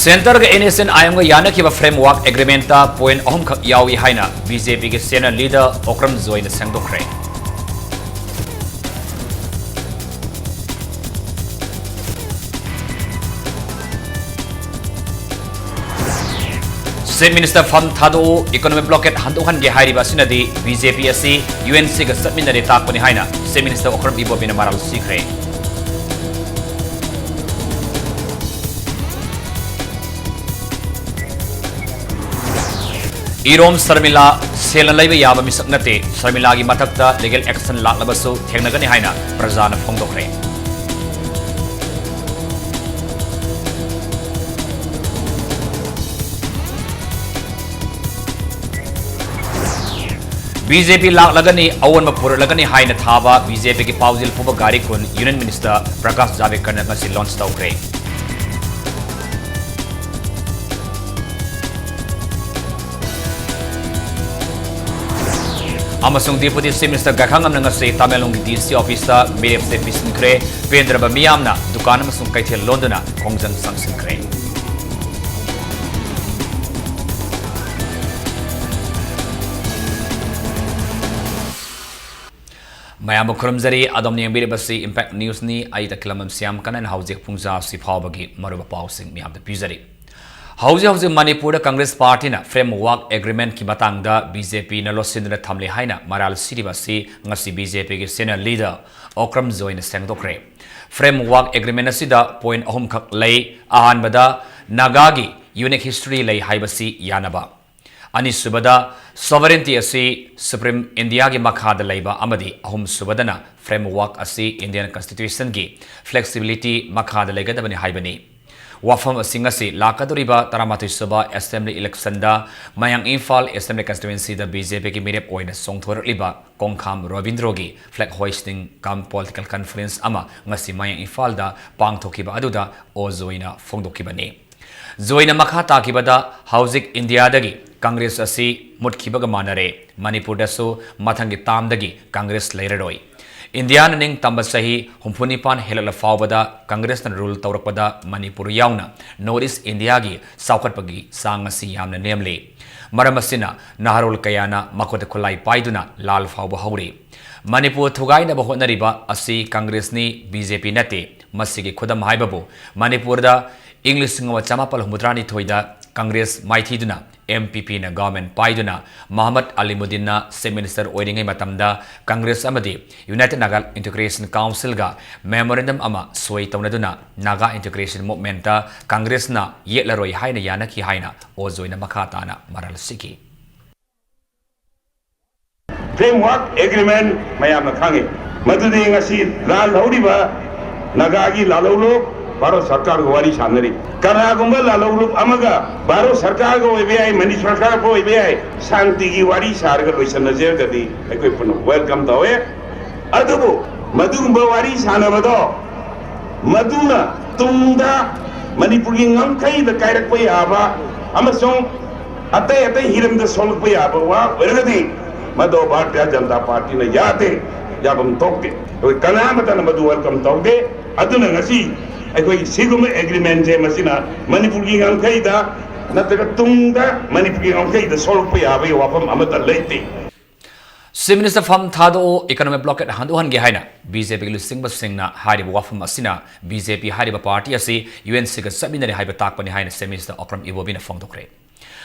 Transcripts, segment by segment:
Centre के एनएसएन आयम याना की फ्रेमवर्क एग्रीमेंट पॉइंट अहम खक यावी हाइना बीजेपी के सेना लीडर ओक्रम जोइन सेंगदोखरे चीफ मिनिस्टर फम थादो इकोनॉमिक ब्लॉकेट हंदोहन के हाइरिबा सिनदी बीजेपी असि यूएनसी के सतमिनरे ताकपनि हाइना चीफ मिनिस्टर ओक्रम इबोबिना माराल सिखरे इरोम शर्मिला सेल लैब याब मिसक नते शर्मिला की मथक्ता लीगल एक्शन लाक्लबसु थेंगनगनि हाइना प्रजाना फोंदोखरे बीजेपी लाक्लगनि अवोन पुरलगनि हाइना थाबा बीजेपी की पाउजिल पुब गारी कुन यूनियन मिनिस्टर प्रकाश जावड़ेकर ने लॉन्च तौखरे अमसुंग डिप्यूटी चीफ मिनिस्टर गखंगम नंगसे तमिलनाडु की डीसी ऑफिस मेरेप से पिसनख्रे पेंद्रब मियामना दुकान अमसुंग कैथेल लोंदना खोंजन संसिनख्रे मयाम खुरमजरी अदम येंबिरबसी इंपैक्ट न्यूज नि आई तकलमम सियाम कनन हाउजिक पुंजा सिफावगी मरुब पाउसिंग मियाम द पिजरी हौजे Manipur Congress party framework agreement की मतंग बीजेपी लोसिन थमले हाइना मराल सिरिबसी बीजेपी की सीनियर लीडर ओक्रम जोइन सेंगदोखरे फ्रेमवर्क एग्रीमेंट असिदा पॉइंट अहम खक लई अहानबदा नागागी यूनिक हिस्ट्री लई हाइबसी यानबा अनिसुबदा सोवरेंटी असि सुप्रीम इंडिया की मखाद लैबा अमदी अहम सुबदना फ्रेमवर्क असि इंडियन कॉन्स्टिट्यूशन की फ्लेक्सिबिलिटी मखाद लैगदबनि हाइबनी वाफम सिंगसी लाकदोरिबा तरामाथि सुबा assembly election मयांग Imphal assembly constituency BJP की मिरेप ओइना सोंगथोरलिबा कोंखाम रविंद्रोगी फ्लैग होइस्टिंग कम पॉलिटिकल कॉन्फ्रेंस मयांग इम्फाल पांगथोकिबा अदुदा ओजोइना फोंदोकिबनी जोइना मखा ताकिबदा हौजिक इंडिया दगी कांग्रेस असी मुटखिबगा मानरे मणिपुर दसु मथंगी तामदगी कांग्रेस लेररोई इंडिया निंग तंब सही हुंफुनिपान हेलल फावबदा कांग्रेस रूल तौरपदा मणिपुर यावना नॉर्थ ईस्ट इंडिया की साउखटपगी सांगसी यामना नेमले मरमसिना नहरुल कयाना मखोत खुलाई पाइदुना लाल फाव हौरे मणिपुर थुगाइनब होनरिबा असि कांग्रेस नि बीजेपी नते मसिगी खुदम हाइबबु मणिपुर दा इंग्लिश चमापल हुमुद्रानी थोइदा कांग्रेस माइथीदुना एमपीपी ना गवर्नमेंट पाइदुना मोहम्मद अलीमुद्दीन चीफ मिनिस्टर ओइरिंगै मतमदा कांग्रेस अमदी यूनाइटेड नागा इंटीग्रेशन काउंसिल गा मेमोरेंडम अमा सोई तौनदुना नागा इंटीग्रेशन मूवमेंट कांग्रेस ना येलरोई हाइना यानकी हाइना ओजोइना मखाताना मरल सिकी फ्रेमवर्क एग्रीमेंट मयाम खांगे मदुदे ngasi लाल हौरिबा नागा की लालौलो भारत सरकार को वारी सानरी कनागुंबा लालौलुप अमगा भारत सरकार को ओइबेय मनी सरकार को ओइबेय शांति की वारी सारग लोइसनजे गदी अखोय पुन वेलकम तवे अदुबो मदुगुंबा वारी सानबदो मदुना तुंगदा मणिपुर की ngमखै द कायरक पय आबा अमसों अतै अतै हिरम द सोलक पय आबा वा वेरगदी मदो भारतीय जनता पार्टी ने याते याबम तोके कना मतन मदु वेलकम तोके अदुना ngasi अखोई सिगुम एग्रीमेंट जे मसिना मणिपुर की ngमखैदा नतग तुंगदा मणिपुर की ngमखैदा सोलक पय आबा वाफम अमत लेते चीफ मिनिस्टर फम थादो इकोनॉमिक ब्लॉकेट हंदोहन के हाइना बीजेपी लुसिंग सिंगना हारिब वाफम असिना बीजेपी हारिब पार्टी असि यूएनसी का समिनरे हाइब ताकपनि हाइना चीफ मिनिस्टर ओक्रम इबोबिना फोंदोखरे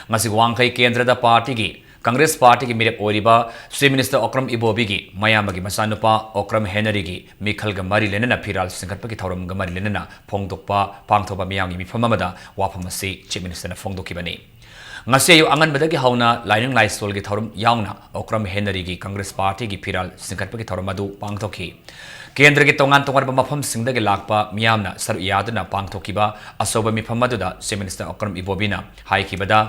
ngasi वांखै केंद्र दा पार्टी की कांग्रेस पार्टी की मिरेप ओरिबा चीफ मिनिस्टर ओक्रम इबोबी की मयामगी मसानुपा ओक्रम हेनरी की मिखल गमरी लेनना फिराल सिंगटप की थौरम गमरी लेनना फोंदोकपा पांगथोबा मियामगी मिफममदा वाफम से चीफ मिनिस्टर ने फोंदोकिबनी ngasi ayu anganbadagi hauna lining laisol gi thorum yaungna okram henry gi Congress party की फिराल सिंगटप की थौरम अदु पांगथोकी केंद्र की तोंगान तोंगान मफम सिंगदगी लाकपा मियामना सर यादना पांगथोकिबा असोबा मिफम अदुदा चीफ मिनिस्टर ओक्रम इबोबिना हाइकिबदा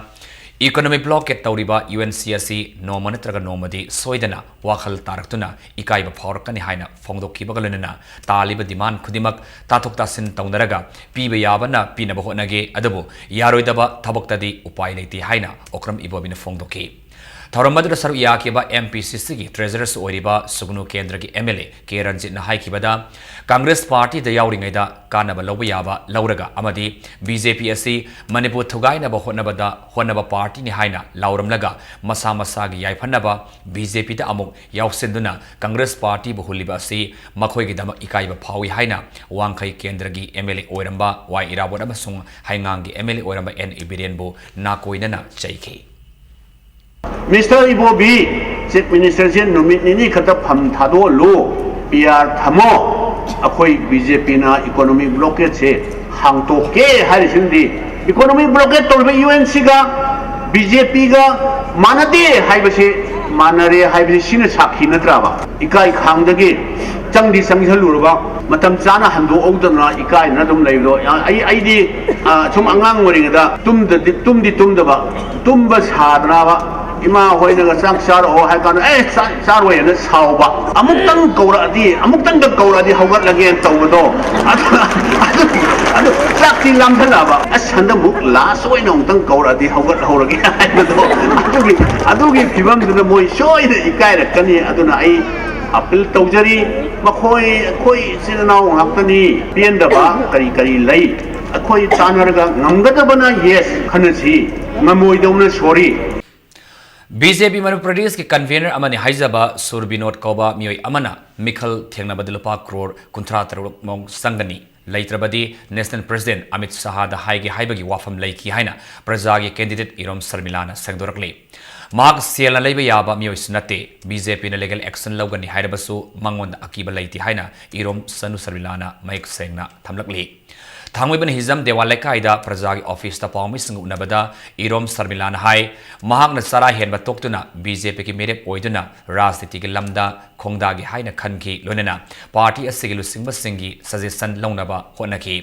इकोनॉमिक ब्लॉकेट तौरीबा यूएनसी नोम नत्रग नोमदी सोइदना वाखल तारक्तुना इकाइब फावरकनी हाइना फोंदोकिबगलनना तालिब डिमांड खुदिमक ताथोक तासिन तौनरगा पीबे याबना पीनब होनगे अदबो यारोइदबा थबक्तदी उपाय लेति हाइना ओक्रम इबोबिना फोंदोकी थौरम अदुदा सरुक याखिबा MPCC की ट्रेजरर्स ओरिबा सुगनु केंद्र की MLA के रंजित न हाइकिबदा कांग्रेस पार्टी द याउरिंगैदा कानबा लौबा याबा लौरगा अमदी BJP असि मणिपुर थुगाइनबा होनबा पार्टी नि हाइना लाउरमलगा मसा मसागी याइफनबा BJP दा अमुक याउसिंदुना कांग्रेस पार्टी बहुलिबा असि मखोइगी दमक इकाइबा फावी हाइना वांखै केंद्र की MLA Oramba Y इराबोट अमसुंग हाइंगांगी MLA Oramba N इबिरेनबो नाकोइनना चैखि Mr. Ibobi, Chief Minister Jen numit nini kata pham thado lo PR thamo akhoi BJP na economic blockade se hang to ke hari sindi economic blockade tolbe UNC ga BJP ga manade haibase manare haibase sina sakhi natra ba ikai khang dagi changdi sanghalurba matam chana hando audana ikai na dum leido ai di chum angang moringa tumda ba tumba sadna ba इमा होइनगा चाक चार हो हाय कान ए चार होय न सावबा अमुक्तंग कौरादी अमुक्तंग the कौरादी हौगत लगे तौबदो अदु चाकती लामथलाबा असंद मुक लास होइन उंतंग कौरादी हौगत हौरगे हायदो अदुगी फिबम दुन मोय सोय द इकाय रकनी अदुना आई अपील तौजरी मखोय खोय सिनाव हक्तनी पेंदबा करी करी लई अखोय चानरगा ngамगदबना यस खनसी ngमोयदौना सॉरी BJP Manipur Pradesh के कन्वेनर अमने हाइजबा सुरबिनोद कौबा मियोय अमना मिखल थेंगनबद लुपा करोड़ कुंथ्रा तरुक मोंग संगनी लैत्रबदी नेशनल प्रेसिडेंट अमित शाह द हाइगे हाइबगी वाफम लैखि हाइना प्रजागी कैंडिडेट इरोम शर्मिलाना संगदोरकले मार्क सेल लैब याबा मियोय सुनते BJP न लीगल एक्शन लौगनी हाइरबसु मंगोन अकीब लैति हाइना इरोम सनु शर्मिलाना मैक सेंगना थमलकले थांगबन हिजम देवाल लेकाइदा प्रजागी ऑफिस ता पाउमी संग उनबदा इरोम शर्मिलाना हाय महागन सरा हेनबा तोक्तुना BJP की मेरे ओइदुना राजनीति के लमदा खोंगदागी हाइना खनखि लोनना पार्टी असिगी लुसिंगबा सिंगी सजेशन लौनबा होनखि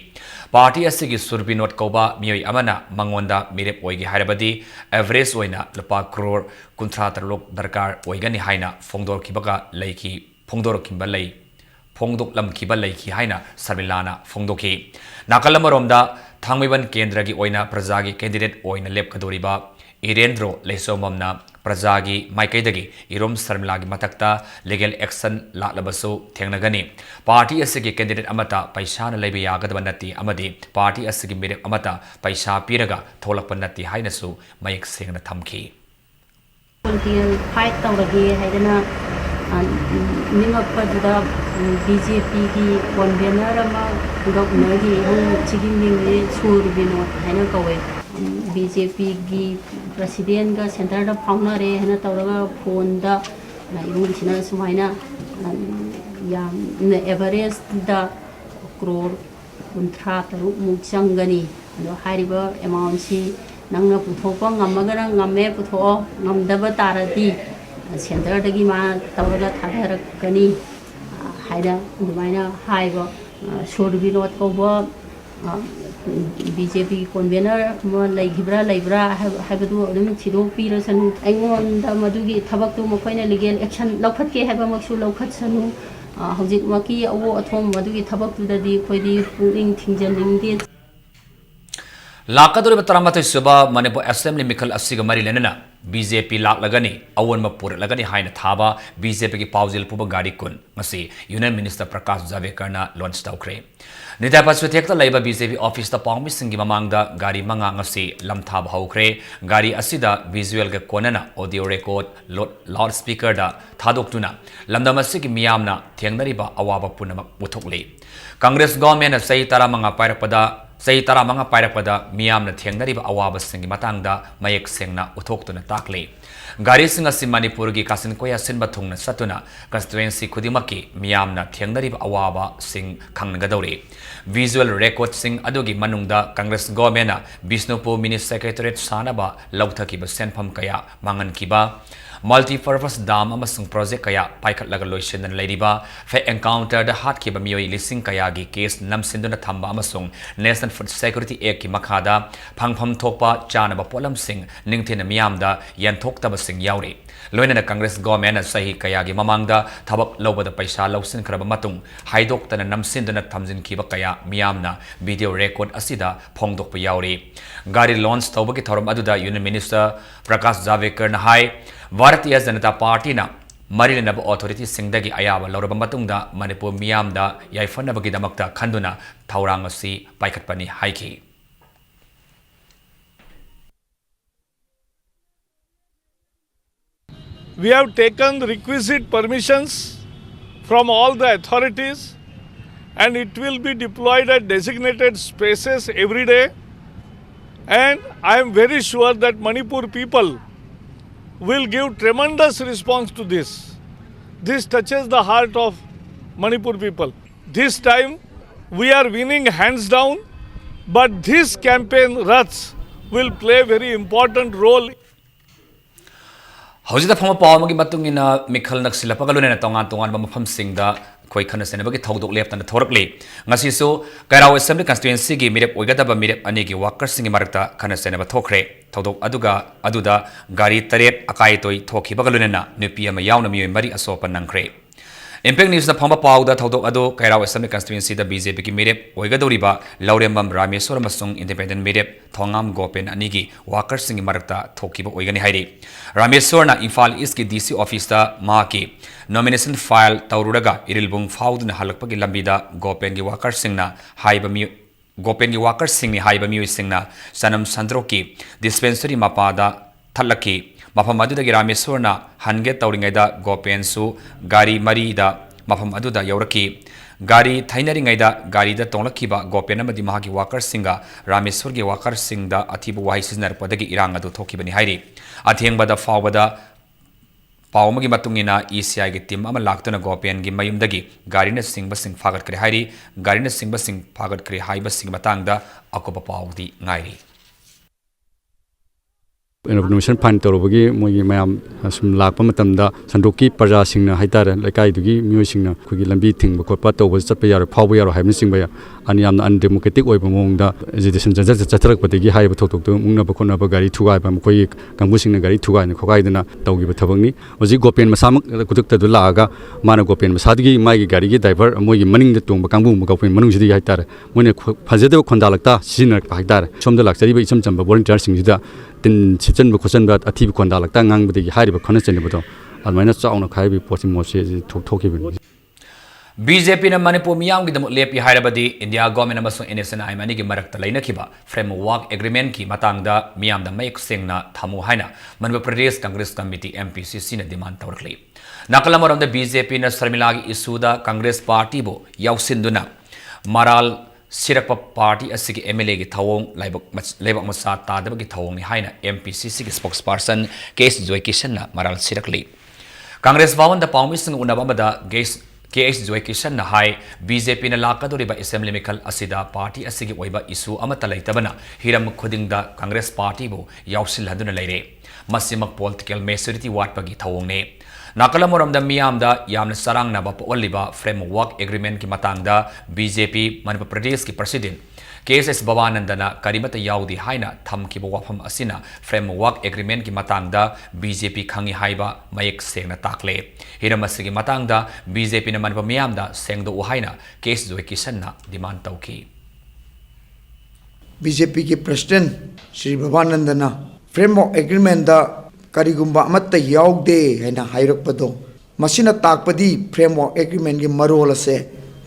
पार्टी असिगी सुरबिनोद कौबा मियोय अमना मंगोंदा मेरे ओइगी हाइरबदी एवरेज ओइना लुपा करोड़ कुंथ्रा तरलोक दरकार ओइगनी हाइना फोंगदोरखिबगा लैखि फोंगदोरखिबा लೈ फोंगदोकलमखिबा लैखि हाइना शर्मिलाना फोंगदोखि नाकलमरोमदा थांगमिबन केंद्र की ओइना प्रजागी कैंडिडेट ओइना लेपकदोरिबा इरेंद्रो लेसोममना प्रजागी माइकैदगी इरोम शर्मिलागी मतक्ता लीगल एक्शन लालबसु थेंगनगनी पार्टी असिगी कैंडिडेट अमता पैसाना लैबा यागदब नति अमदी पार्टी असिगी मेरे अमता पैसा पीरगा थोलकप नति हाइनसु मयक सेंगना थमखि फाइट तौरगे हाइदना निमपदुदा BJP की कन्वेनर गवर्नर की मिंगे सुरबिनोद है कौवे BJP की प्रेसिडेंट का सेंटर फाउनरे है तौरगा फोन इरूना सुमायना एवरेज करोड़ कुंथ्रा तरुक मुक चंगनी अमाउंट से नंगना पुथोप ngमगरा ngमे पुथो ngमदब तारदी सेंटर दगी मा तौरगा थाधरकनी हाइदा दुमाइना हाइबो सुरबिनोद कौबा BJP कन्वेनर लैगिब्रा लैब्रा हाइबदु अदुम थिदो पिरसनु आइंगोंदा मदुगी थबकतु मखोइना लीगल एक्शन लौखतके हाइबा मक्सु लौखतसनु हौजिक मकी अवो अथोम मदुगी थबकतुददी खोइदी पुरिंग थिंजनिंगदे लाकदोरिबा तरामथै सुबा मणिपुर असेंबली मिखल असिगा मरी लेनना BJP लाकलगनी अवोनम पुरलगनी हाइन थाबा BJP की पाउजिल पुब गाड़ी कुन मसी यूनियन मिनिस्टर प्रकाश जावड़ेकरना लॉन्च तौखरे निता पसुथेक्ता लैबा BJP ऑफिस ता पाउमी सिंगी ममांगदा गाड़ी मंगा ngasi लमथाब हौखरे गाड़ी असिदा विजुअल के कोनना ऑडियो रिकॉर्ड लाउड स्पीकर दा थादोक्तुना लमदम असिगी मियामना थेंगनरिबा अवाबा पुनमक पुथोकले कांग्रेस गवर्नमेंट सही तरा मंगा पायरपदा सही तरा मंगा पायरपदा मियामना थेंगनरिबा अवाबा सिंगी मतंगदा मयक सेंगना उथोक्तुना ताकले गाड़ी सिंग असि मणिपुर की कासिन कोया सिनबा थुंगना सतुना कंस्टिट्युएंसी खुदिमकी मियामना थेंगनरिबा अवाबा सिंग खंगनगदौरे विजुअल रिकॉर्ड सिंग अदुगी मनुंगदा Congress government Bishnupur mini secretariat सानबा लौथकीबा सेनफम कया मांगनकीबा मल्टीपर्पस डाम अमसुंग प्रोजेक्ट कया पाइखटलगा लोइसेन लैरिबा फेक एनकाउंटर द हाटकीबा मियोय लिसिंग कया की केस नमसिंदुना थंबा अमसुंग नेशनल फूड सिक्योरिटी एक्ट की मखादा फंगफम थोकपा चानबा पोलम सिंग निंगथेन मियामदा यंथोक्तबा सिंग यावरे लोइनना कांग्रेस गवर्नमेंट सही कया की ममांगदा थबक लौबद पैसा लौसिन खरबा मतुंग हाइदोक्तना नमसिंदुना थमजिनकीबा कया मियामना वीडियो रिकॉर्ड असिदा फोंगदोक्पा यावरे गाड़ी लॉन्च तौबकी थौरम अदुदा यूनियन मिनिस्टर प्रकाश जावड़ेकर हाई Bharatiya Janata Party na Marinaba authority singdagi ayaba lauraba matungda Manipur miyamda yaifanabagidamagta khanduna thaurang asi paikhatpani haiki. We have taken requisite permissions from all the authorities and it will be deployed at designated spaces every day. And I am very sure that Manipur people will give tremendous response to this. This touches the heart of Manipur people. This time we are winning hands down, but this campaign Rats will play a very important role. Hojida phama pawmagi matungina mikhal naksilapagalunen tongan tongan mafam singda khoi khana senabagi thodok leptana thorakli ngasi so Kairao Assembly constituency gi mirep oigadaba mirep ani gi workers singi marakta khana senaba thokre thodok aduda gari taret akai toi thokhi bagalunena nupi ama yauna mi mari asopa nangkre Impact News na phama pawda thodok ado Kairao Assembly constituency da BJP gi mirep oigadoriba Laurembam Rameswar masung independent mirep thongam gopen ani gi workers singi marakta thokhi ba oigani hairi Rameswar na Imphal East ki DC office da ma ki nomination file taururaga irilbung fauduna halakpagi lambida gopen gi workers singna haiba mi gopen gi workers singni haiba mi singna sanam sandroki dispensary mapada thalaki mafam adudagi Rameswar na hange tauringaida gopen su gari mari da mafam aduda yauraki gari thainaringaida gari da tonglakhiba gopen amadi mahagi workers singa Rameswar gi workers singda athibu wahi siznar podagi irang adu thokibani hairi athengbada fawbada Pawmagi matungina ECI gi team ama laktuna gopen gi mayumdagi garina singba sing fagat kre hairi garina singba sing fagat kre haiba sing matangda akoba pawdi ngairi Innovation Fund tawrobagi mogi mayam sum lakpa matamda sandoki parja singna haitare laikai dugi myo singna khogi lambi thingba khotpa tawba chatpa yaro phawba yaro haibni singba ya ani yamna undemocratic oiba mongda agitation jatrak padagi haiba thoktok tu mungna ba khona ba gari thugai ba khoi kangbu singna gari thugai na khogai dana tawgi ba thabangni oji gopen masamak kutuk ta du laaga mana gopen masadgi mai gi gari gi driver mogi maning da tongba kangbu ma gopen manung sidi haitare moine phajade khondalakta sina haitare somda laksari ba icham chamba volunteer singida tin chichen bu khosan ba athi bu khonda lakta ngang bu degi hari ba khona chen bu do almaina chauna khai bi posi mosi thok bi BJP na Manipur miyam gi dam lepi hairabadi India government amasung NSN aimani gi marakta lainakhiba framework agreement ki matangda miyam da mayek sengna thamu haina Manipur Pradesh Congress Committee MPCC na demand tawrakli nakalamoram da BJP na Sarmila gi issue da Congress party bo yausinduna maral Sirakpa party asigi MLA gi thawong laibak masa tadaba gi thawong ni haina MPCC gi spokesperson KS Joy Kishan na maral sirakli Congress bhawan da pawmising unabamada KS Joy Kishan na hai BJP na lakadoriba assembly mikal asida party asigi oiba issue amata laitabana hiram khudingda Congress party bo yausil haduna leire masimak political maturity watpagi thawong ne Nakalamoram da miyamda yamna sarang na bapa oliba framework agreement ki matangda BJP Manipur Pradesh ki president KSS Babanandana karimata yaudi haina thamkiba wafam asina framework agreement ki matangda BJP khangi haiba mayek sengna takle hiramasigi matangda BJP na Manipur miyamda sengdo uhaina KS Joy Kishan na demand tauki BJP ki president Shri Babanandana framework agreement da Karigumba amatta yaude haina hairakpado masina takpadi framework agreement gi marol ase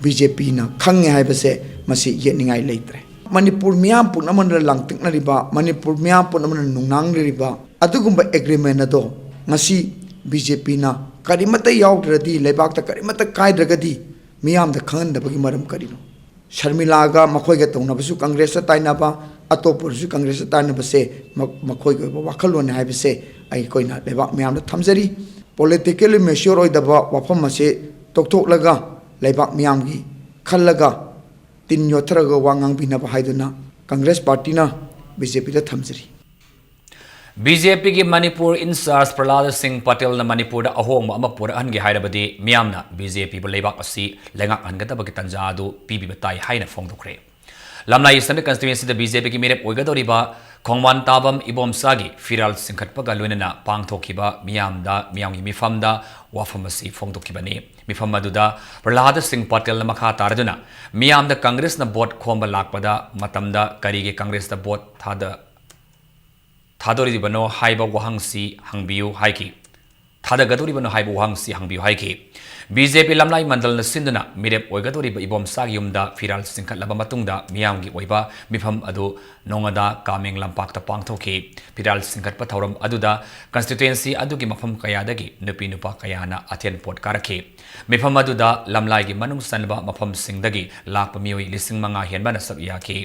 BJP na khange haibase masi yeningai leitre Manipur miyam punaman langtikna riba Manipur miyam punaman nungnang riba adugumba agreement ado ngasi BJP na karimata yaudradi leibakta karimata kaidragadi miyam da khan da bagi maram karino Sharmila ga makhoi ga tongna basu Congress ta tainaba atopur su Congress ta tainaba se makhoi ga wakhalon haibase ai koina lebak miyam da thamjari politically mature oidaba wafam ase tokthok laga lebak miyam gi khallaga tin yothraga wangang bina ba haiduna Congress party na BJP da thamjari BJP ki Manipur Incharge Prahlad Singh Patel na Manipur da ahong ama pura ange hairabadi miyamna BJP ba leibak asi lengak angata bagi tanjadu PB batai haina fongdokre lamnai Assembly constituency da BJP ki mirep oigadoriba Khongwan Tabam Ibom Sagi Firal Singkhatpaga luinana pangthokiba miyamda miyamgi mifamda wafamasi fongdokibani mifamaduda Prahlad Singh Patel na makha taraduna miyamda Congress na vote khomba lakpada matamda karige Congress da vote thadoribano haiba wahangsi hangbiu haiki थादगदोरिबनो हाइबो वांगसी हांबियो हाइकी BJP lamlai mandal na sinduna mirep oigadoriba ibom sagyumda firal singkhatlaba matungda miyamgi oiba mifam adu nongada kameng lampakta pangthoki firal singkhatpa thauram aduda constituency adugi mafam kayadagi nupi nupa kayana athen pot karakhi mifam aduda lamlai gi manung sanba mafam singdagi lakpa miyoi lising manga henbana sabyaki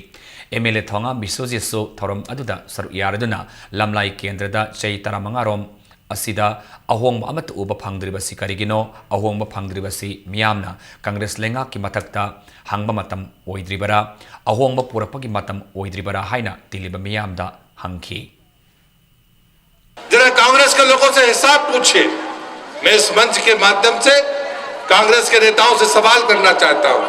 MLA thonga bisojisu thauram aduda saru yaraduna lamlai kendrada chei taramanga rom asida ahong amat uba phangdriba si karigino ahong ba phangdriba si miyamna congress lenga ki matakta hangba matam oidribara ahong ba purapagi matam oidribara haina tiliba miyamda hangki जरा कांग्रेस के लोगों से हिसाब पूछिए मैं इस मंच के माध्यम से कांग्रेस के नेताओं से सवाल करना चाहता हूं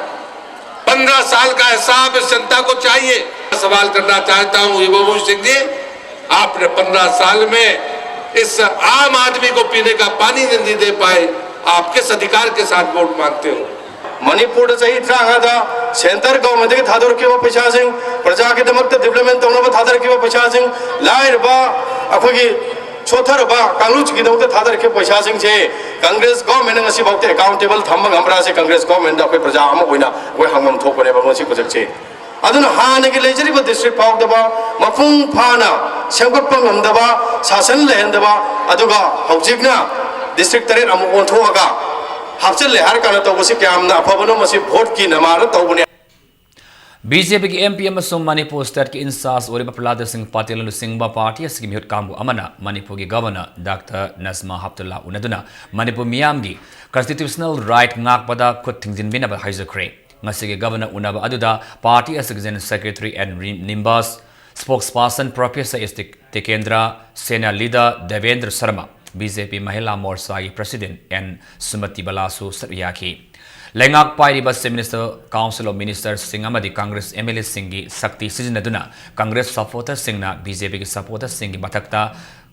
15 साल का हिसाब इस जनता को चाहिए सवाल करना चाहता हूं बाबू सिंह जी आपने 15 साल में इस आम आदमी को पीने का पानी नहीं दे पाए आप किस अधिकार के साथ वोट मांगते हो मणिपुर सही त्रांगा सेंटर गवर्नमेंट के थादर के पैसा सिंह प्रजा के दमक डेवलपमेंट तौनब थादर के पैसा सिंह लाइरबा अखोगी छोथरबा कांग्रेस की दमक थादर के पैसा सिंह से कांग्रेस गवर्नमेंट ngasi बाउते अकाउंटेबल थम ngambra से कांग्रेस गवर्नमेंट अखोई प्रजा अम होइना ओइ हांगम थोपने बंगसी को जकचे अदुन हानगी लेजरिबा डिस्ट्रिक्ट पाउदबा मफुंग फाना सेमगटपा ngамदबा शासन लेहनदबा अदुगा हौजिकना डिस्ट्रिक्ट तरेट अमु ओंथोगा हापचल ले हर काना तौबसी क्यामना अफबनो मसी वोट की नमार तौबने BJP की MP अमसुंग मणिपुर स्टेट की इंचार्ज ओरिबा प्रहलाद सिंह पाटिल सिंहबा पार्टी असगी मिहुत कांगबु अमना मणिपुर की गवर्नर डॉक्टर नजमा हब्दुल्ला उनदुना मणिपुर मियामगी constitutional right ngakpada khut thingjinbinaba haizakre ngasigi governor unaba aduda party asigi general secretary and nimbas spokesperson professor Tekendra Sena leader Devendra Sharma BJP Mahila Morcha ki president and Sumati Balasu Saryaki Lengak Pairiba Minister Council of Ministers Singamadi Congress MLA Singhi Sakti Sizinaduna Congress supporter Singna BJP ki supporter Singhi Batakta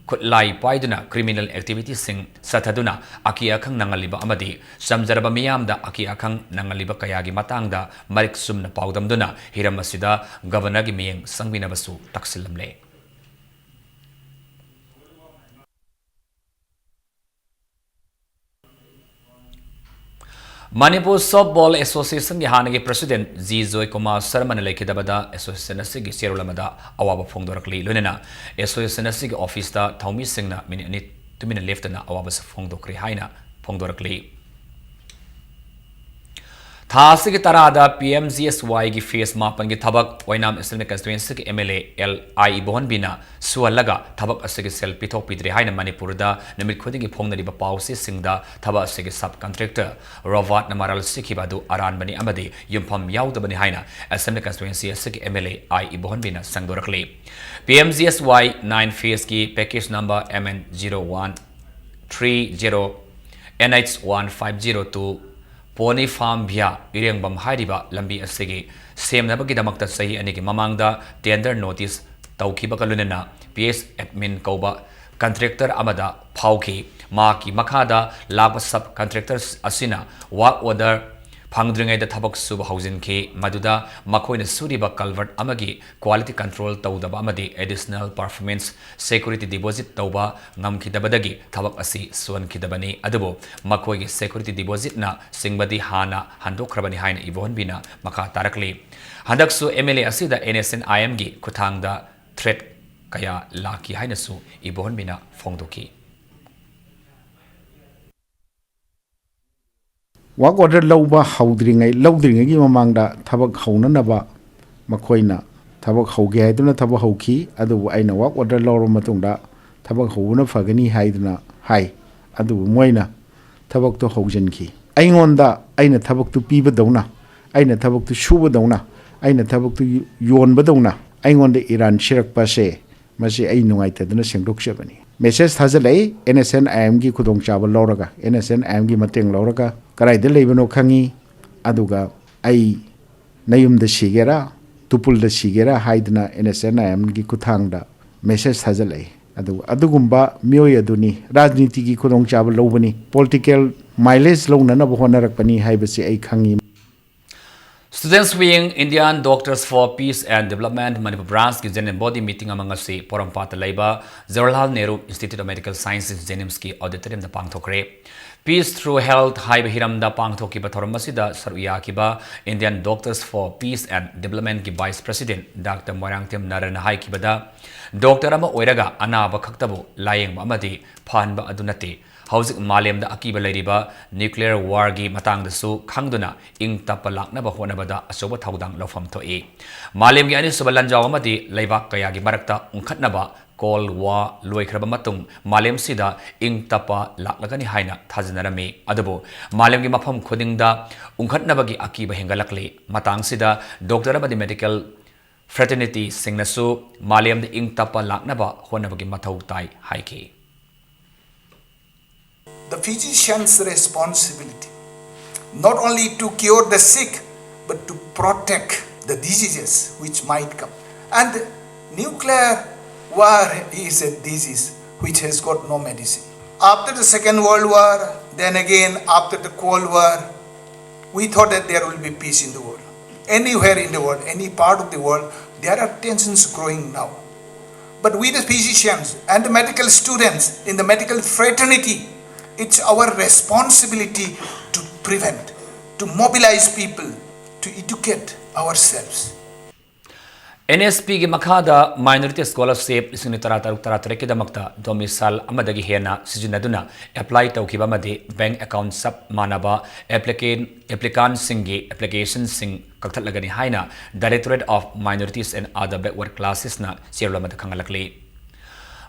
Kutlai Paiduna criminal activities Sing Sataduna Aki Akang Nangaliba Amadi Samjaraba Miyamda Aki Akang Nangaliba Kayagi Matangda Marik Sumna Paudamduna Hiramasida Governor Giming Sangwinabasu Taksilamle Manipur Softball Association ki hanagi president G Joy Kumar Sharma ne lekhidabada association asigi serulamada awaba phongdorakli lunena association asigi office da thaumi singna minute tumina left na awaba sa phongdokri haina phongdorakli Thasi ki tarada PMGSY ki phase mapan ki thabak Wainam Islamic Constituency ki MLA LI Bohon Bina sualaga thabak asigi sel pithok pidri haina Manipur da namit khuding ki phongnari ba pause singda thaba asigi subcontractor Rovat namaral sikhibadu aran bani amadi yumpham yauda bani haina Islamic Constituency asigi MLA I Bohon Bina sangdorakli PMGSY 9 phase ki package number MN0130 NH1502 Pony Farm Bia Irengbam Haidiba Lambi Asigi Same Nabagidamaka Sahi Aniki Mamangda tender notice Tauki Bakalunena PS admin Koba contractor Amada Pauki Maki Makada Laba subcontractors Asina work order Pangdringai the Tabak Sub Housing K Maduda Makoina Suriba Calvert Amagi quality control Tauda Amadi additional performance security deposit Tauba Namkidabadagi Tabak Asi Suan Kidabani Adabo Makoigi security deposit na Singbadi Hana Handokrabani Haina Ivon Bina Maka Tarakli Handaksu MLA Asida NSN IMG Kutangda threat Kaya Laki Hainasu Ivon Bina Fongdoki Work order lauba laudringai gi mamangda thabak haunanaba makoina thabak hauge haiduna thabak hauki adu aina work order lawro matungda thabak hauna fagani haiduna hai adu moina thabak to haujanki aingonda aina thabak tu piba dauna aina thabak tu shuba dauna aina thabak tu yonba dauna aingonda Iran shirak pase masi ai nungai taduna sengdok chabani message thazalai NSN IM gi khudong chaba lawraga NSN IM gi mateng lawraga karai de leibano khangi aduga ai nayum da sigera tupul da sigera haidna NSN IM gi kuthangda message thazalai adugumba mioy aduni rajniti gi khudong chaba lawbani political mileage lawna na bohonarak pani haibasi ai khangi Students wing Indian Doctors for Peace and Development Manipur branch ki general body meeting among us Porampat Labor Jawaharlal Nehru Institute of Medical Sciences Jenims ki auditorium da pangthokre Peace through Health Haiba Hiram da pangthoki ba thoramasida saruya kiba Indian Doctors for Peace and Development ki Vice President Dr. Moirangtem Naran Hai kibada Dr. Ama Oiraga Anaba Kaktabu Laying Amadi Phanba Adunati Hauzik Malem da Akiba Ladiba Nuclear War gi Matang the Su Kangduna Ing Tapalak Naba Honabada Asoba Taudang Lofam to E. Malem Yani Subalan Jawamati Laibak Kayagi Marakta Unkatnaba Cold War Loikrabamatung Malem Sida Ing Tapa Laklagani Haina Tazinarami Adabo Malem gi Mapam Kudingda Unkatnabagi Akiba Hengalakli Matang Sida Dr. Abadi Medical Fraternity Singnasu Malem the Ing Tapa Laknaba Honabagi Matau Tai Haiki. The physician's responsibility, not only to cure the sick, but to protect the diseases which might come. And nuclear war is a disease which has got no medicine. After the Second World War, then again after the Cold War, we thought that there will be peace in the world. Anywhere in the world, any part of the world, there are tensions growing now. But we the physicians and the medical students in the medical fraternity, it's our responsibility to prevent, to mobilize people, to educate ourselves. NSP ki Makada Minority Scholarship Isunitara Taratare Kidamakta Domisal Amadagi Hena Sijinaduna apply to Kibamadi bank account sub manaba applicant singi application sing Kaktalagani Haina Directorate of Minorities and Other Backward Classes na Sierra Kangalakli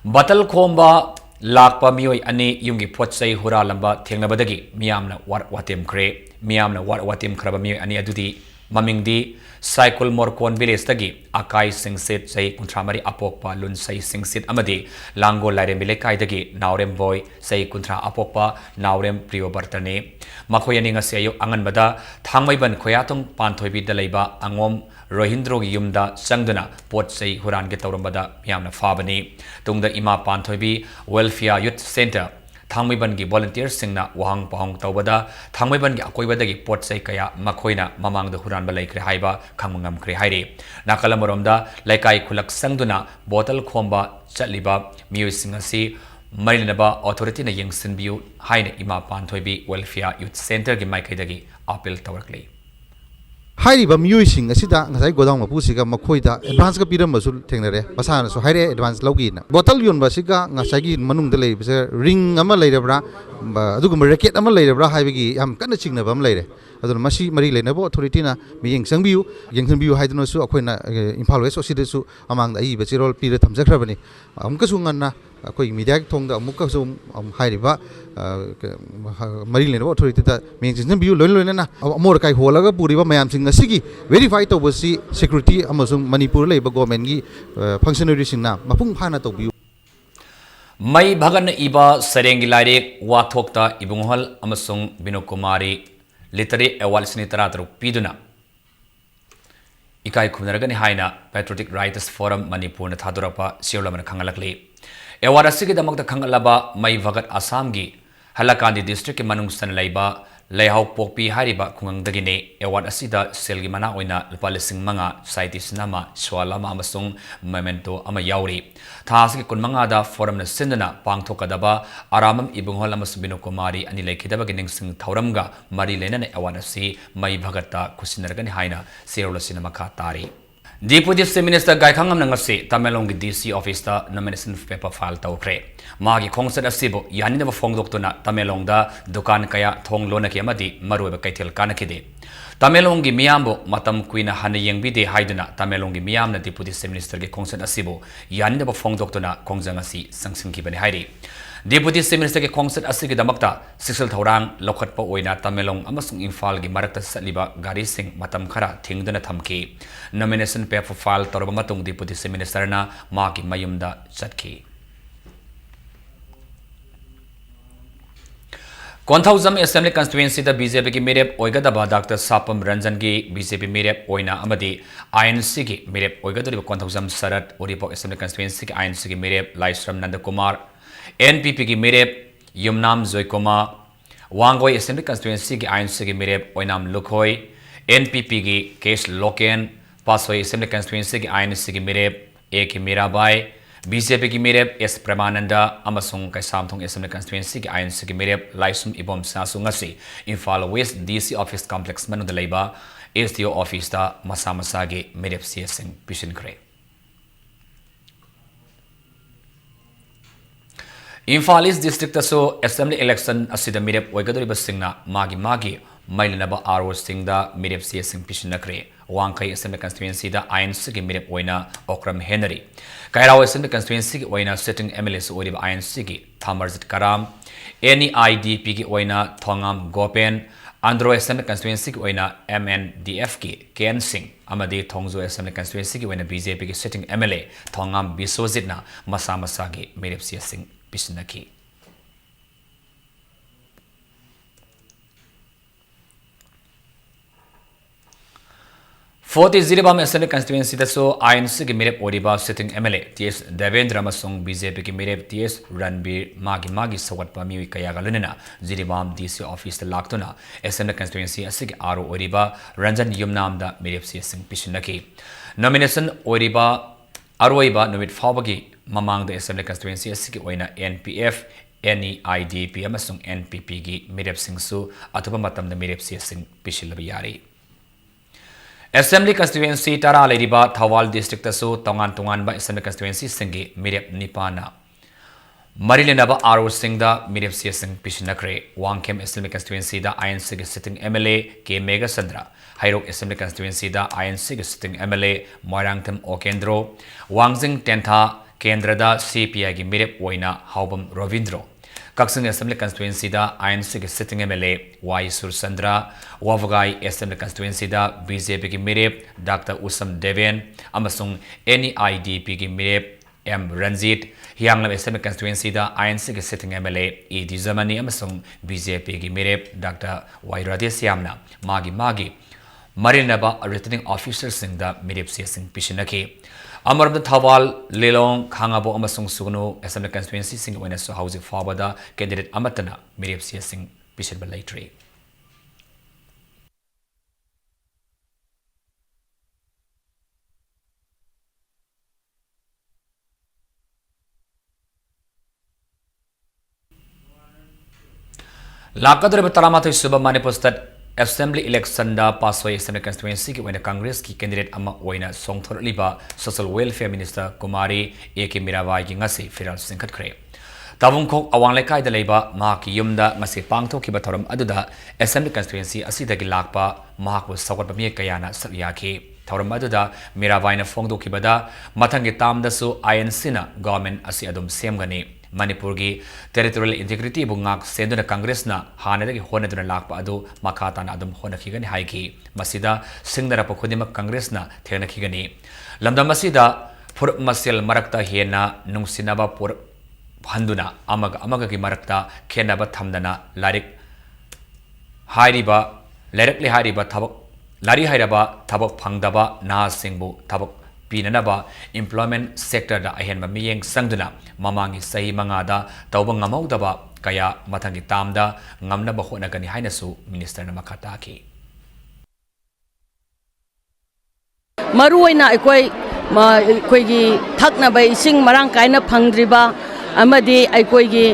Batal Komba Lakpa Mioi Ani Yungi Potsai Hura Lamba Tengnabadagi Miamna Wat Watim Kre Miamna Wat Watim Krabami Ani Adudi Mamingdi Cycle Morkon Village Tagi Akai Singsit Say Kuntramari Apokpa Lun Say Singsit Amadi Lango Larem Bilekai Dagi Naurem Boy Say Kuntra Apokpa Naurem Prio Bartane Makoyaninga Sayo Angan Bada Tangmaiban Koyatong Pantoibi Dalaiba Angom Rohindro Yumda Sangduna Pot Say Huran Getaurambada Miamna Fabani Tungda Ima Pantoibi Welfare Youth Center Thangmaiban gi volunteers singna wahang pahong tawbada Thangmaiban gi akoibadagi pot sai kaya makoina mamang da huran balai kre haiba khangmangam kre haire nakalamoromda laikai khulak sangduna bottle khomba chatliba mioi singasi marinaba authority na yengsinbiu haine ima panthoibi welfare youth center gi maikaidagi appeal tawrakli Hairiba Muising Asida, Nasai Godong Pusika, Makoida, advance Kapira Masul Tenere, Basana, so Haire advance Login. Bottle Yun Basika, Nasagi, Manum delay, ring Ama later bra, Dugum Racket Ama later bra, Havigi, I'm kind of ching of them later. As Mashi Marie Lenabo, Toritina, being Sangbu, Yanksanbu, Hydrosu, Aquina, Impalwes, or Sidisu, among the Eve, Zero period of Zakrabani, Amkasungana. Koi media thong da muka so hairiba marilene authority ta mention biu lon lon na amor kai holaga puriba mayam sing asigi verify to bosi security amasung Manipur leiba government gi functionary sing na mapung phana to biu Mai Bhagan Iba Sarengi Larik Wathokta Ibunghal Amasung Binokumari Literary Award Sinitara Piduna Ikai Kunaragani Haina Patriotic Writers Forum Manipur Thadurapa Siolaman Kangalakli Ewara Sigi the Makta Kangalaba Mai Vagat Assamgi Halakandi District Manungsan Laiba Layhau Popi Hariba Kungang Dagine Ewad Asida Selgi Mana Oina Palising Manga Saitis Nama Swalama Amasung Memento Ama Yauri Taski Kunmangada Forum na Sindana Pangtokadaba Aramam Ibunghol Amas Binokumari Anile Kidaba Gining Sing Tauramga Mari Lenane Ewadasi Mai Vagata Kusinaragani Haina Sierra Sinamaka Tari Deputy Chief Minister Gaikangam Nangasi Tamelong DC Office ta nomination paper file tawkre magi khongset asibo yani na phong doktuna Tamelong da dukan kaya thong lona ki amadi maruba kaitel kanakide Tamelong gi miyambo matam kuina hana yengbi de haiduna Tamelong gi miyam na Deputy Chief Minister gi khongset asibo yani na phong doktuna khongjang asi sangsing ki bani hairi Deputy Chief Minister ke khongset asigi damakta sixal thorang lokhatpa oina Tamelong amasung Imphal gi marakta saliba gari sing matam khara thingduna thamki nomination paper file torba matung Deputy Chief Minister na magi mayumda chatki Konthauzam Assembly Constituency the BJP ki merep oigadaba Dr. Sapam Ranjan gi BJP merep oina amadi INC ki merep oigadari Konthauzam Sarat Oripok Assembly Constituency ki INC ki merep Laisram Nandakumar NPP की मेरेप यमुनाम जोइकोमा वांगोई assembly constituency की आइनसी की मेरेप Oinam Lukhoi NPP की केस लोकेन पासोई assembly constituency की INC की मिरेप A की मीराबाई BJP की मिरेप S Premananda अमसुंग कैसामथोंग असेंबली कंस्टिट्यूएंसी की INC की मिरेप लाइसुम इबोम सासुंगसी Imphal west DC office complex मनुद लेबा SDO ऑफिस दा मसा मसा की मिरेप सिंग पिशन करे Imphal East District aso Assembly election asida mirep oigadoriba singna magi mailinaba RO singda mirep sing pishinakre Wangkai Assembly constituency da INC ki mirep oina Okram Henry Kairao Assembly constituency ki oina sitting MLAs oriba INC ki Thamarjit Karam NEIDP ki oina Thongam Gopen Andro Assembly constituency ki oina MNDF ki Ken Singh amadi Thongzo Assembly constituency ki oina BJP ki sitting MLA Thongam Biswajit na masa ki mirep sing Pisnaki. 40 Assembly constituency so INC ki mirep oriba sitting MLA TS Devendra Masong BJP ki mirep TS Ranbir magi sawat pami kaya galunena Ziribam DC office laktuna Assembly constituency asig aro oriba Ranjan Yumnam da mirep sing pisnaki nomination oriba aroiba numit fawagi Mamang the Assembly constituency asiki oina NPF NEIDP amasung NPP gi mirep singsu atuba matam da mirep sing pishilabi yari Assembly constituency tara leriba Thawal district asu tongan ba Assembly constituency singi mirep nipana Marilenaba RO Singda mirep sing pishinakre Wangkem Assembly constituency da INC gi sitting MLA K Mega Sandra Hairok Assembly constituency da INC gi sitting MLA Moirangtham Okendro Wangjing Tentha Kendrada CPI ki mirep oina Haubam Ravindro Kaksing Assembly constituency da INC ki sitting MLA Y Sursandra Wavagai Assembly constituency da BJP ki mirep Dr. Usam Deven amasung NEIDP ki mirep M Ranjit Hyanglam Assembly constituency da INC ki sitting MLA E Dizamani amasung BJP ki mirep Dr. Y Radhesyamna magi Marinaba returning officers sing da mirep sing pishinaki Amar the Thawal, Lelong, Kangabo, Amasung Sugno, Assembly constituency sing when so housing Fabada, candidate Amatana, Mirip sing Bishop Balatry. Lakadre Taramatu Suba Manipur State Assembly election da Pasway Assembly constituency ki when Congress ki candidate ama oina Songthor Liba Social Welfare Minister Kumari A.K. Mirabai ki ngasi firal singkat kre. Tabung kok awang lekai da leba ma ki yumda ngasi pangto ki bathoram aduda Assembly constituency asida ki lakpa mahak bu sawat pami kayana sabya ki thoram aduda Mirabai na fongdo ki bada mathangi tamda su INC na government asi adum semgani Manipur ki territorial integrity bungak senduna Congress na hanadagi honaduna lakpa adu makata na adum honakigani haiki masida singdara pokhudima Congress na thenakigani lamda masida pur masel marakta hena nungsinaba pur handuna amaga ki marakta khenaba thamdana larik hairiba lerakli hairiba thabak lari hairaba thabak phangdaba na singbu thabak Pinanaba employment sector da ahen miyeng sangduna mamangi sahi mangada tawba ngamaudaba kaya mathangi tamda ngamnaba honagani hainasu minister na makataki Maruina aikoi gi thakna bai sing marang kaina phangdriba amadi aikoi gi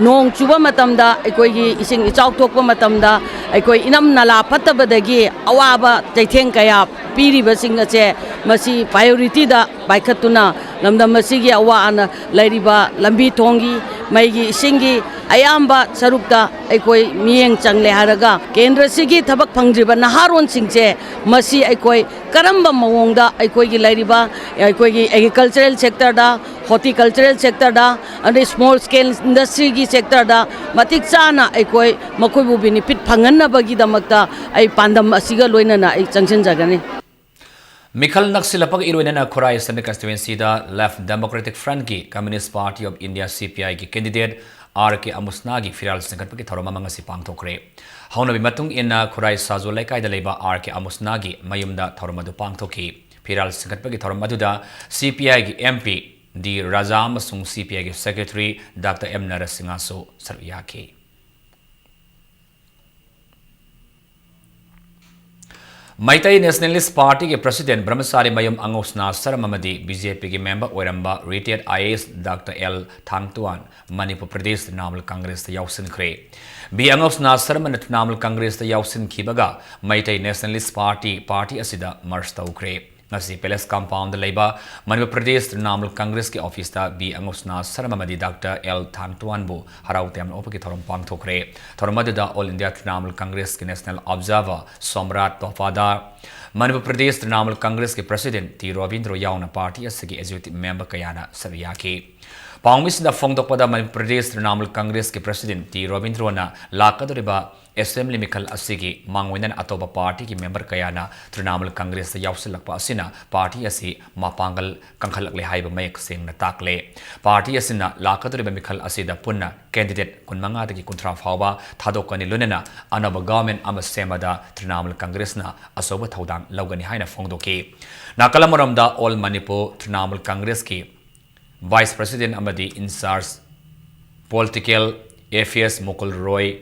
nong chuba matamda aikoi gi ising ichau thokpa matamda aikoi inam nala phatabadagi awaba taitheng kaya piriba sing ache masi priority da baikhatuna lamdam masi gi awa ana lairiba lambi thongi maigi singi ayamba sarukta aikoi miyeng changle haraga kendra sigi thabak phangdriba naharon singche masi aikoi karamba mawongda aikoi gi lairiba aikoi gi agricultural sector da horticultural sector da and small scale industry gi sector da matik chana aikoi makoi bu benefit phanganna bagi damakta ai pandam asiga loina na ai changchen jagani Mikhal Naksilapag Irwinana Korai Assembly constituency da Left Democratic Front ki Communist Party of India CPI ki candidate R.K. Amusnagi firal singkat ki thoroma manga sipang thokre hauna bi matung inna Korai Sazo Laikai da leba R.K. Amusnagi mayumda thoroma du pang thoki firal singkat ki thoroma du da CPI ki MP di Razam Sung CPI ki Secretary Dr. M. Narasingaso Sarviyaki Maitai Nationalist Party के President Brahmasari Mayum Angosna Saramamadi BJP के member Oiramba retired IAS Dr. L. Thangtuan Manipur Pradesh Trinamool Congress Yausin Kre. B Angosna Saraman Trinamool Congress Yausin Kibaga Maitai Nationalist Party asida Marstau Kre. Ngasi Palace Compound Leba Manipur Pradesh Trinamool Congress के office ता B Angosna Saramamadi Dr. L. Thangtuan bu Harautem Opaki Thorum Pangthokre. Thormadida All India Trinamool Congress के National Observer Somrat Tofada Manipur Pradesh Trinamool Congress के President T. Robindro Yauna Party asigi executive member Kayana Sariyaki. Pangmis da Fongdokpada Manipur Pradesh Trinamool Congress के President T. Robindro na Lakadoriba Assembly Mikal asigi Mangwinan Atoba Party की member Kayana Trinamool Congress Yausilakpa asina Party asi Mapangal Kangkhalak Lehaiba Mayek Sing Natakle. Party asina Lakadoriba Mikal asida Punna candidate Kunmanga ki Kuntra Fauba Thadokani Lunena Anaba government Amasemada Trinamool Congress na Asoba Thaudang Logani Haina Fongdoki. Nakalamuramda All Manipur Trinamool Congress ki Vice President Amadi in charge Political Affairs Mukul Roy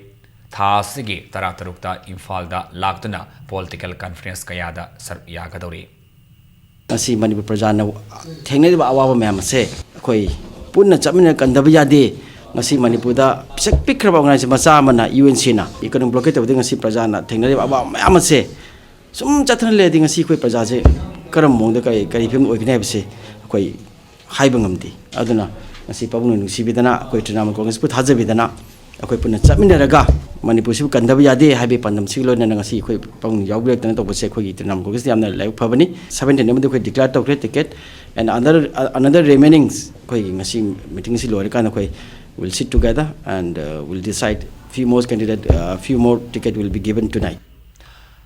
Thasigi Taratarukta Infalda Lagduna Political Conference Kayada Yagadori. Asi Manipur Prajana Tengni Awa Mamase, Koi Puna Chamina Kandabiyadi, Nasi Manipuda, Pikrab organization Masamana, UNCina, Economic blockade of Dingasi Prajana, Tengni Awa Mamase, some Chatan leading a secret Prajaze, Karamong the Karipim Ognebse, Koi. Haibangamdi aduna nasi pabung sibidana koi Trinamool Congress put hazabidana akoi puna chaminaraga Manipur sibu kandabi yade haibe pandam siglo na ngasi koi pabung yaubirek tana tobose koi Trinamool Congress yamna live phabani 17 nemdu koi declare tokre ticket and another remaining koi ngasi meeting si lore kana koi will sit together and will decide few more ticket will be given tonight.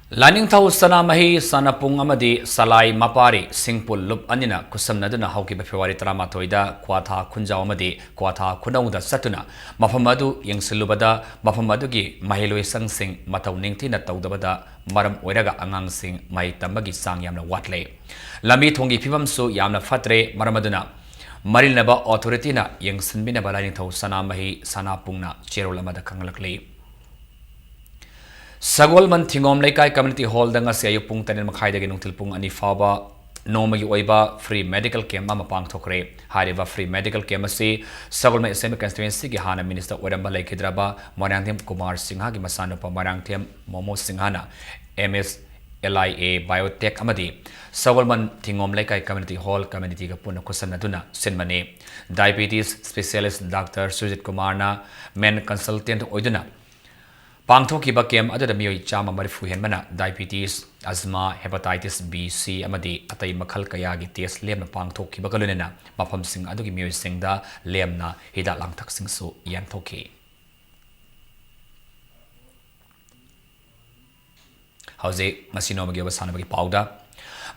Lining Thau Sana Mahi Sanapung Amadi Salai Mapari Singpul Lup Anina Kusam Naduna Hauki February Trama Toida Kwatha Kunja Amadi Kwatha Kunauda Satuna Mafamadu Yang Silubada Mafamadugi Mahiloi Sang Sing Matau Ningtina Taudabada Maram Oiraga Angang Sing Mai Tambagi Sang Yamna Watle Lami Tongi Pivam Su Yamna Fatre Maramaduna Marilnaba Authority na Yang Sinbinaba Lining Thau Sana Mahi Sanapungna Cherolamada Kangalakli Sagolman Tingom Lekai Community Hall Danga Sayupung Tanin Makhaida Ginungtilpung Ani Faba Noma Uiba Free Medical Camp Mapang Tokre Hariva Free Medical Camp Si Sagolman Assembly Constituency Gihana Minister Odamba Laikidraba Marangthem Kumar Singha Gi Masanopa Marangthem Momo Singhana MS LIA Biotech Amadi Sagolman Tingom Lekai Community Hall Community Kapuna Kusanaduna Sinmane Diabetes Specialist Dr. Sujit Kumarna Men Consultant Oiduna Pangthoki Bakem other the Mio Chama Marifu Henmana, diabetes, asthma, hepatitis B, C, Amadi, Atai Makal Kayagi, Tes, Lem, Pangthoki Bakaluna, Mapam Sing Aduki Mio Singda, Lemna, Hida Lang Taxing So, Yantoki. How's it? Masino Magiva Sanabaki Powder.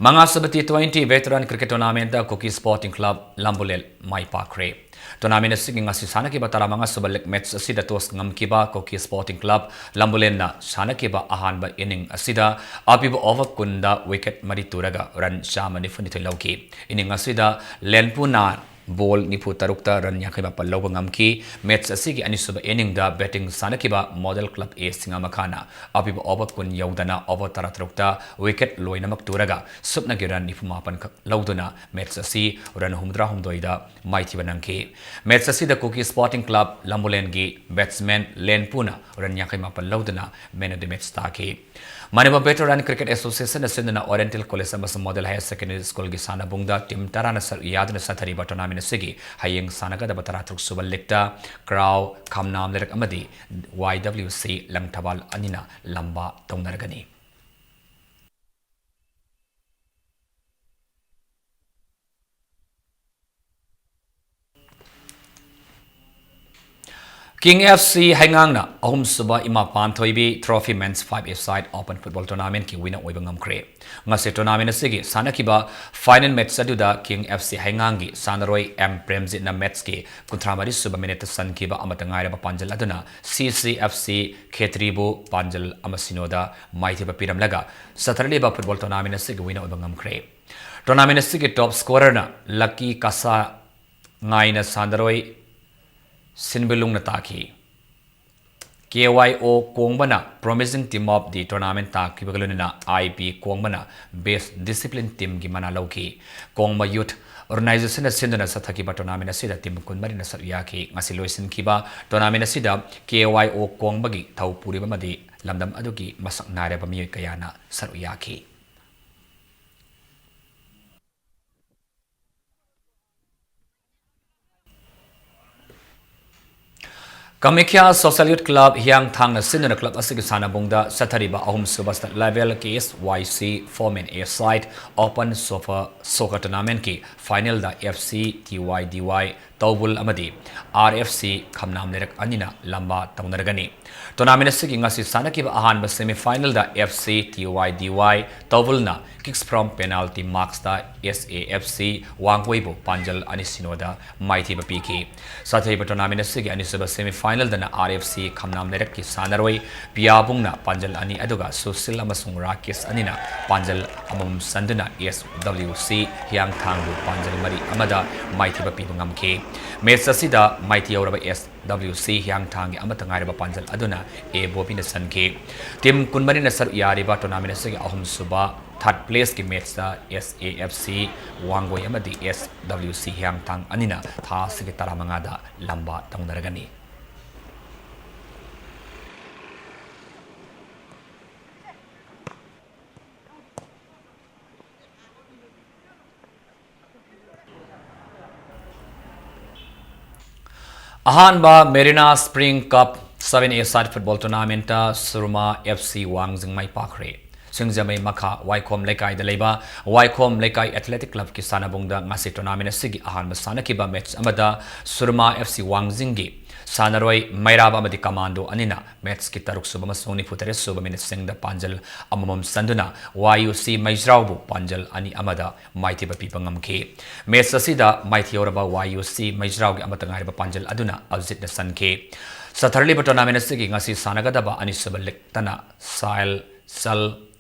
Manga Sabati 20 Veteran Cricket Tournament, Cookie Sporting Club, Lambulel, Mai Pakre. Tournament singing Asana Kiba Taramanga Subalek Mets Asida Tos Namkiba, Cookie Sporting Club, Lambulena, Sanakiba Ahanba Inning Asida, Apibo over Kunda, Wicket Marituraga, Ran Shamani Funitiloki. Inning Asida, Lenpuna. Ball Nipu Tarukta Ran Yakiba Palobangamki, Mets Asigi Anisuba Inning da betting Sanakiba Model Club A Singamakana, Apiba Obakun Yaudana over Taratrukta, Wicket Loinamak Turaga, Subnagiran Nipumapan Lauduna, Mets Asi, Ran Humdra Humdoida, Mighty Bananki, Mets Asi the Cookie Sporting Club, Lambulengi, Batsman Len Puna, Ran Yakima Laudana, Men of the Mets Taki. Manipur Veteran Cricket Association Ascendana Oriental College Amas Model Higher Secondary School Gisana Bungda, Tim Tarana Sar Yadana Satari Batonamina Sigi, Haying Sanaga the Bataratruk Subalikta, Crow, Kamnam Lerek Amadi, YWC Langtabal Anina, Lamba Tonargani. King FC Hangangna Ahum Suba Imapan Toibi Trophy Men's 5-a-side Open Football Tournament ki winner Oibangam Kre. Ngase tournament sige Sanakiba final match saduda King FC Hangangi Sanaroi M Premzit na match ki Kuntramari Suba Minute Sankiba Amatangaira Panjal Aduna CCFC Ketribu Panjal Amasinoda Mighty Papiram Laga Saturday ba Football Tournament sige winner Oibangam Kre. Tournament sige top scorer na Lucky Kasa Ngaina Sanaroi Sinbelung Nataki KYO Kongbana promising team of the tournament ta kibagalunina IP Kongbana best discipline team gi mana lauki Kongba youth organization na sindana sathakiba tournament asida team kunmari na saryaki ngasi loisin kiba tournament asida KYO Kongba gi thau puriba madi lamdam adugi masak nareba miyoy kayana saryaki Kamekya Social Youth Club Hyang Thang na Sinna Club asigi sana bungda Sathariba ahum subasta level case YC Foreman A side Open Soccer Tournament ki final da FC TYDY Tawbul amadi RFC Khamnam Nerak Anina Lamba Taunaragani Tournament asigi ngasi sana ki ahan ba semi final da FC TYDY Tawbul na kicks from penalty marks da SAFC Wangweibo Panjal Anisinoda Mighty Bapiki Sathariba tournament asigi anisaba semi final dana RFC Khamnam Nerak ki sanaroi Piabungna Panjal Ani aduga Susil amasung Rakis Anina Panjal amum sanduna SWC Hyang Thangbu Panjal Mari Amada Mighty Bapi Ngamke Match asida Mighty Auraba SWC Hyang Thang amata ngairaba Panjal aduna A Bobina Sanke Team Kunmari na saru yariba tournament asigi ahum suba third place ki match da SAFC Wangoi amadi SWC Hyang Thang Anina tha sigi taramanga da lamba taunaragani Ahanba Merina Spring Cup 7A side football tournament Surma FC Wangjing Mai Pakre Singjamai Makha Waikom Lekai Daleba Waikom Lekai Athletic Club ki sanabungda ngasi tournament sigi ahanba sanakiba match amada Surma FC Wangjingi Sanaroi Mairaba amadi Commando Anina match ki taruk suba masoni futere suba minute singda Panjal amamam sanduna YUC Maijraubu Panjal Ani Amada Mighty Bapi Pangamke match asida Mighty Oraba YUC Maijraugi amatangai Panjal Aduna Alzit na Sanke Saturday tournament sigi ngasi sanagadaba ani suba lektana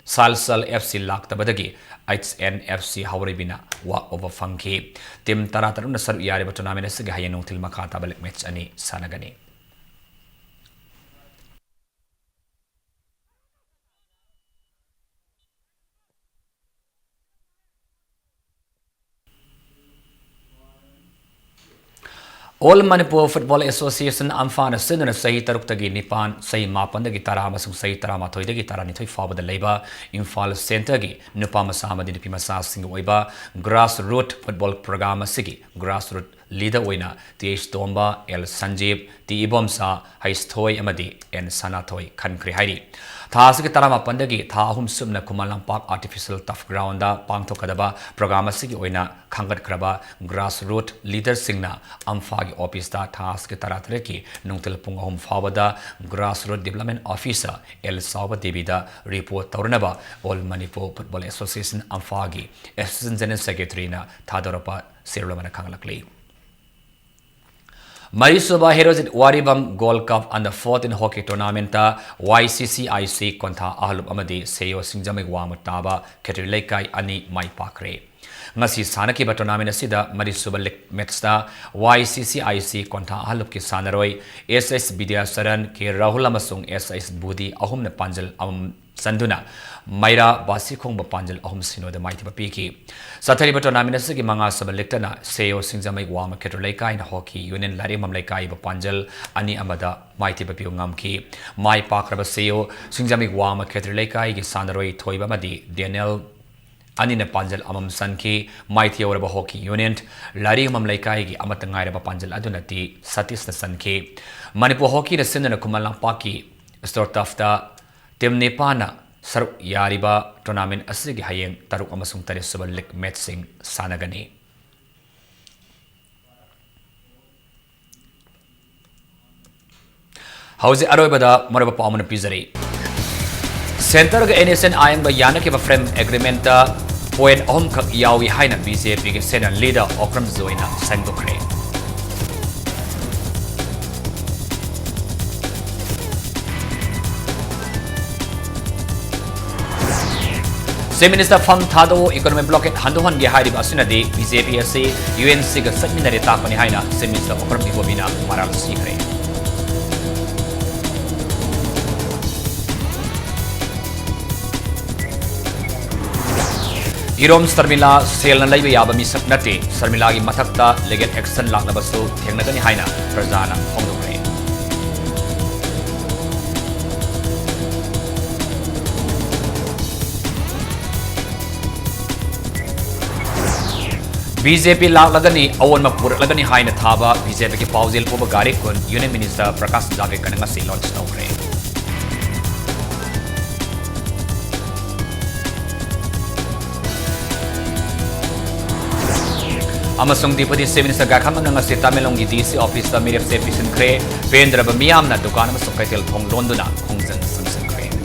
Salsal FC Laktabadagi HN FC Hauribina wa over funky Tim Tarataruna Sar Yari tournament sigi hayano til makata balik match ani sanagani All Manipur Football Association Amfana Sinna Sahi Taruktagi Nipan Sahi Mapandagi Taramasung Sahi Taramatoidagi Taranitoi Faba the Labor Infal Centergi Nupama di Pimasa Singweba Grassroot Football Program Sigi Grassroot Leader Wina TH Tomba El Sanjeev T Ibomsa Haistoi Amadi and Sanatoi Kankri Haidi Thasiki Tarama Pandagi Thahum Sumna Kumalang Park Artificial Tough Ground Pangtokadaba Program Sigi Wina Kangat Kraba Grassroot Leader Singna Amfagi Office da Thasiki Taratreki Nungtil Pungahum Fawada Grassroot Development Officer El Sauba Debida Report Taurnaba All Manipur Football Association Amfagi Assistant General Secretary na Thadorapa Sirlamana Kangalakli Marisuba Heroes at Waribam Gold Cup and the 14 hockey tournament YCCIC Konta Ahalub Amadi Seyo Singjamig Wamutaba Ketrilekai Ani Mai Pakre Ngasi Sanaki tournament asida Marisuba Metsta YCCIC Konta Ahalub ki Sanaroi SS Bidya Saran ke Rahul Amasung SS Budi Ahum na Panjal Sanduna Maira Basikong Panjal Ahum Sino the Mighty Papiki Satari tournament asigi Manga Sabalektana Seyo Singjamig Wama Ketrilekai in hockey Union Lari Mamlekai Panjal Ani Amada Mighty Papiu Ngamki Mai Pakraba Seyo Singjamig Wama Ketrilekai gi Sanaroi Toiba Madi Daniel Anina Panjal Amam Sanki Mighty Oraba Hockey Union Lari Mamlekai gi Amatangai Panjal Adunati Satis na Sanki Manipur Hockey na Sinna Kumalang Paki Store Tafta Tim Nepana Saruk Yariba tournament asigi hayeng taruk amasung tari subal lik matching sanagani Hauzi Arobada Maraba Pamana Pizari Center ga NSN ayang ba yana ki ba frame agreement point om kak yawi haina BJP ke Senate leader Okram Zoina Sangdokre Minister Fam Thado Economic Blockade Handuhan ge Haidi Basinadi BJP SC UNC ga Satminari Tapani Haina Minister Okram Ibobina Maral Sikre Irom Sarmila Sel and Labia Yaba Misak Nati, Sarmilagi Matakta, Legal Action Lagnabasu, Tenagani Haina, Prazana, Hongkong. BJP Lagani, Owen Mapur Lagani Haina Thaba, BJP Pauzil Pubagari Kun, Union Minister Prakash Javekanangasi launched Nokre. Amasung Deputy Minister Gakam Nangasi Tamelongi DC Office, the Mirif Sefisin Kre, Pendra Bamiam, Dukan Sokaitil Pong Londona, Hongzen Samson Kre.